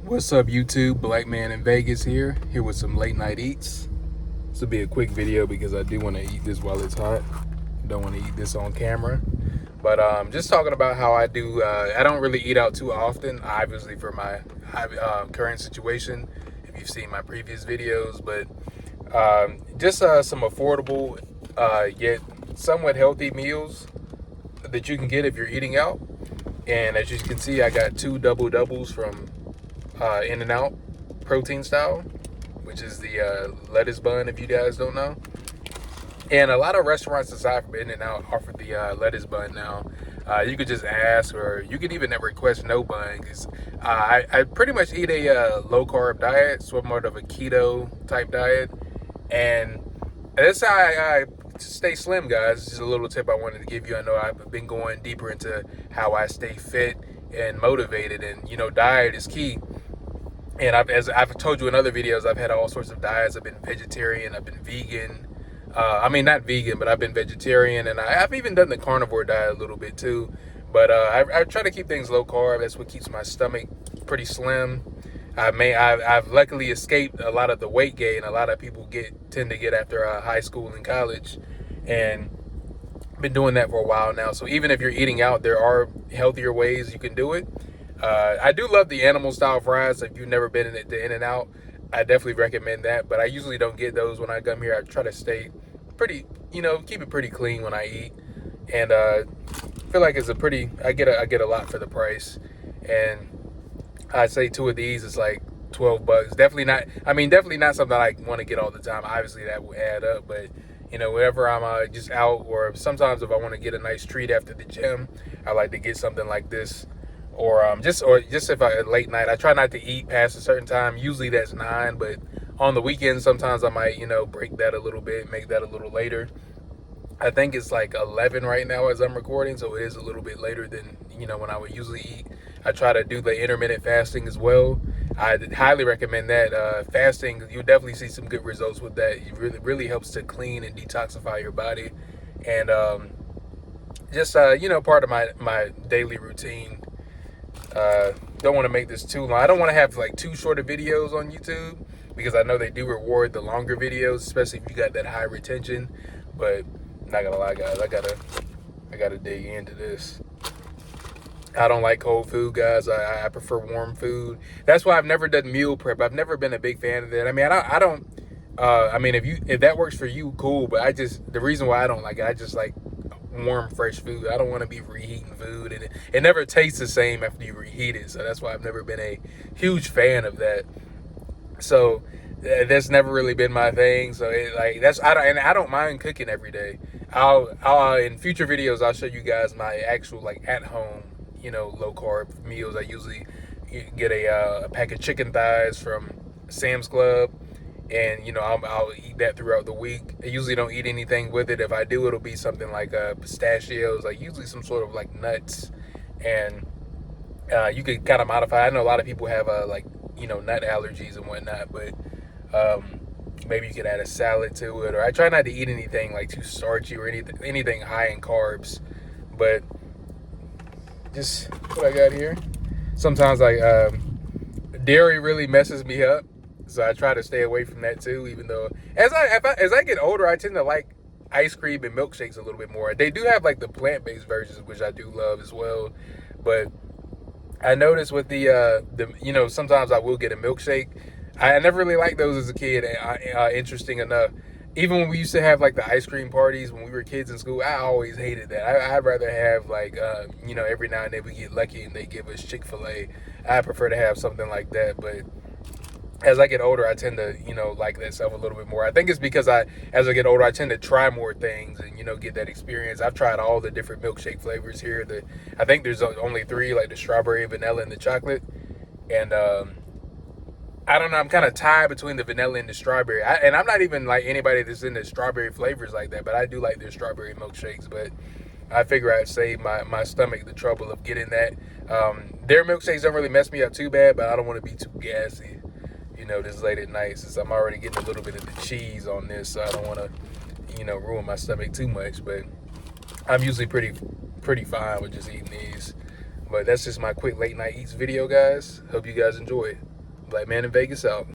What's up, YouTube? Black Man in Vegas here with some late night eats. This will be a quick video because I do want to eat this while it's hot. Don't want to eat this on camera. But just talking about how I do, I don't really eat out too often, obviously for my current situation, if you've seen my previous videos. But just some affordable yet somewhat healthy meals that you can get if you're eating out. And as you can see, I got two double doubles from In-N-Out protein style, which is the lettuce bun, if you guys don't know. And a lot of restaurants aside from In-N-Out offer the lettuce bun now. You could just ask, or you could even request no bun, because I pretty much eat a low carb diet, somewhat of a keto type diet, and that's how I stay slim, guys. This is a little tip I wanted to give you. I know I've been going deeper into how I stay fit and motivated, and diet is key. And as I've told you in other videos, I've had all sorts of diets. I've been vegetarian, I've been vegan. I mean, not vegan, but I've been vegetarian, and I've even done the carnivore diet a little bit too. But I try to keep things low carb. That's what keeps my stomach pretty slim. I've luckily escaped a lot of the weight gain a lot of people tend to get after high school and college, and been doing that for a while now. So even if you're eating out, there are healthier ways you can do it. I do love the animal style fries. If you've never been in the In-N-Out, I definitely recommend that. But I usually don't get those when I come here. I try to stay pretty, keep it pretty clean when I eat, and feel like it's I get a lot for the price. And I'd say two of these is like $12. Definitely not something I want to get all the time. Obviously that will add up, but whenever I'm just out, or sometimes if I want to get a nice treat after the gym, I like to get something like this. Or just if late night, I try not to eat past a certain time. Usually that's 9, but on the weekends sometimes I might break that a little bit, make that a little later. I think it's like 11 right now as I'm recording, so it is a little bit later than when I would usually eat. I try to do the intermittent fasting as well. I highly recommend that. Fasting, you'll definitely see some good results with that. It really helps to clean and detoxify your body, and just part of my daily routine. Don't want to make this too long. I don't want to have like too short of videos on YouTube, because I know they do reward the longer videos, especially if you got that high retention. But not gonna lie, guys, I gotta dig into this. I don't like cold food, guys. I prefer warm food. That's why I've never done meal prep. I've never been a big fan of that. I mean, I don't. I mean, if that works for you, cool. But the reason why I don't like it, I just like warm, fresh food. I don't want to be reheating food, and it never tastes the same after you reheat it. So that's why I've never been a huge fan of that. So that's never really been my thing. So I don't mind cooking every day. I'll in future videos I'll show you guys my actual like at home low carb meals. I usually get a pack of chicken thighs from Sam's Club, and I'll eat that throughout the week. I usually don't eat anything with it. If I do, it'll be something like pistachios, like usually some sort of like nuts, and you could kind of modify. I know a lot of people have nut allergies and whatnot, but maybe you could add a salad to it. Or I try not to eat anything like too starchy or anything high in carbs. But just what I got here. Sometimes dairy really messes me up, so I try to stay away from that too. Even though as I get older, I tend to like ice cream and milkshakes a little bit more. They do have like the plant-based versions, which I do love as well. But I noticed with the sometimes I will get a milkshake. I never really liked those as a kid. Interesting enough, even when we used to have like the ice cream parties when we were kids in school, I always hated that. I'd rather have every now and then we get lucky and they give us Chick-fil-A. I prefer to have something like that. But as I get older, I tend to like that stuff a little bit more. I think it's because as I get older, I tend to try more things and get that experience. I've tried all the different milkshake flavors here. I think there's only 3, like the strawberry, vanilla, and the chocolate. And I don't know, I'm kind of tied between the vanilla and the strawberry. And I'm not even like anybody that's into strawberry flavors like that, but I do like their strawberry milkshakes. But I figure I'd save my stomach the trouble of getting that. Their milkshakes don't really mess me up too bad, but I don't want to be too gassy, this late at night, since I'm already getting a little bit of the cheese on this. So I don't want to, ruin my stomach too much. But I'm usually pretty fine with just eating these. But that's just my quick late night eats video, guys. Hope you guys enjoy it. Black Man in Vegas out.